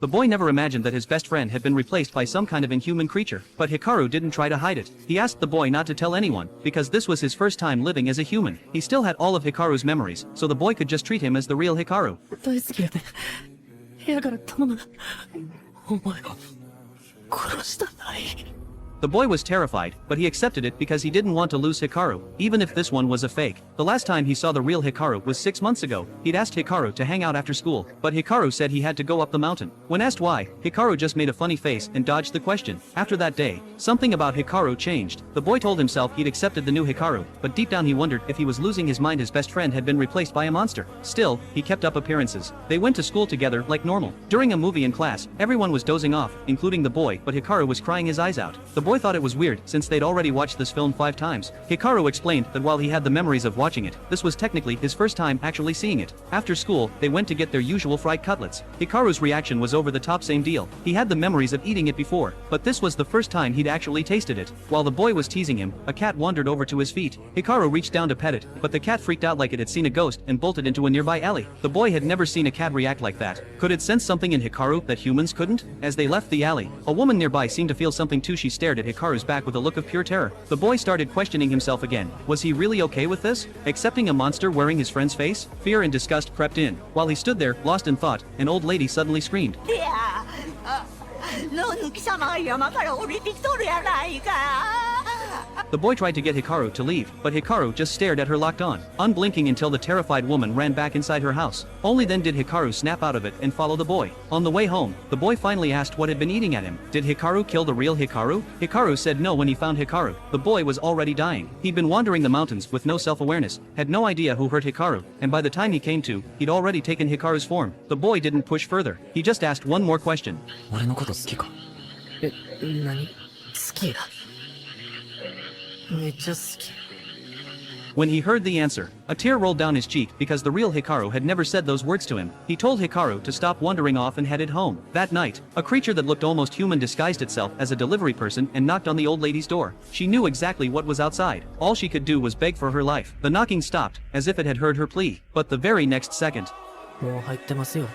The boy never imagined that his best friend had been replaced by some kind of inhuman creature, but Hikaru didn't try to hide it. He asked the boy not to tell anyone, because this was his first time living as a human. He still had all of Hikaru's memories, so the boy could just treat him as the real Hikaru. 大好きやね。部屋から頼む。お前を殺したない。 The boy was terrified, but he accepted it because he didn't want to lose Hikaru, even if this one was a fake. The last time he saw the real Hikaru was 6 months ago. He'd asked Hikaru to hang out after school, but Hikaru said he had to go up the mountain. When asked why, Hikaru just made a funny face and dodged the question. After that day, something about Hikaru changed. The boy told himself he'd accepted the new Hikaru, but deep down he wondered if he was losing his mind. His best friend had been replaced by a monster. Still, he kept up appearances. They went to school together like normal. During a movie in class, everyone was dozing off, including the boy, but Hikaru was crying his eyes out. The boy thought it was weird since they'd already watched this film 5 times. Hikaru explained that while he had the memories of watching it, this was technically his first time actually seeing it. After school, they went to get their usual fried cutlets. Hikaru's reaction was over the top. Same deal. He had the memories of eating it before, but this was the first time he'd actually tasted it. While the boy was teasing him, a cat wandered over to his feet. Hikaru reached down to pet it, but the cat freaked out like it had seen a ghost and bolted into a nearby alley. The boy had never seen a cat react like that. Could it sense something in Hikaru that humans couldn't? As they left the alley, a woman nearby seemed to feel something too. She stared at Hikaru's back with a look of pure terror. The boy started questioning himself again. Was he really okay with this? Accepting a monster wearing his friend's face? Fear and disgust crept in. While he stood there, lost in thought, an old lady suddenly screamed. のぬき様が山から降りてきとるやないか。 The boy tried to get Hikaru to leave, but Hikaru just stared at her locked on, unblinking until the terrified woman ran back inside her house. Only then did Hikaru snap out of it and follow the boy. On the way home, the boy finally asked what had been eating at him. Did Hikaru kill the real Hikaru? Hikaru said no when he found Hikaru. The boy was already dying. He'd been wandering the mountains with no self-awareness, had no idea who hurt Hikaru, and by the time he came to, he'd already taken Hikaru's form. The boy didn't push further. He just asked one more question. 俺のこと好きか？え、何？好きや。めっちゃ好き。 When he heard the answer, a tear rolled down his cheek because the real Hikaru had never said those words to him. He told Hikaru to stop wandering off and headed home. That night, a creature that looked almost human disguised itself as a delivery person and knocked on the old lady's door. She knew exactly what was outside. All she could do was beg for her life. The knocking stopped, as if it had heard her plea. But the very next second, もう入ってますよ。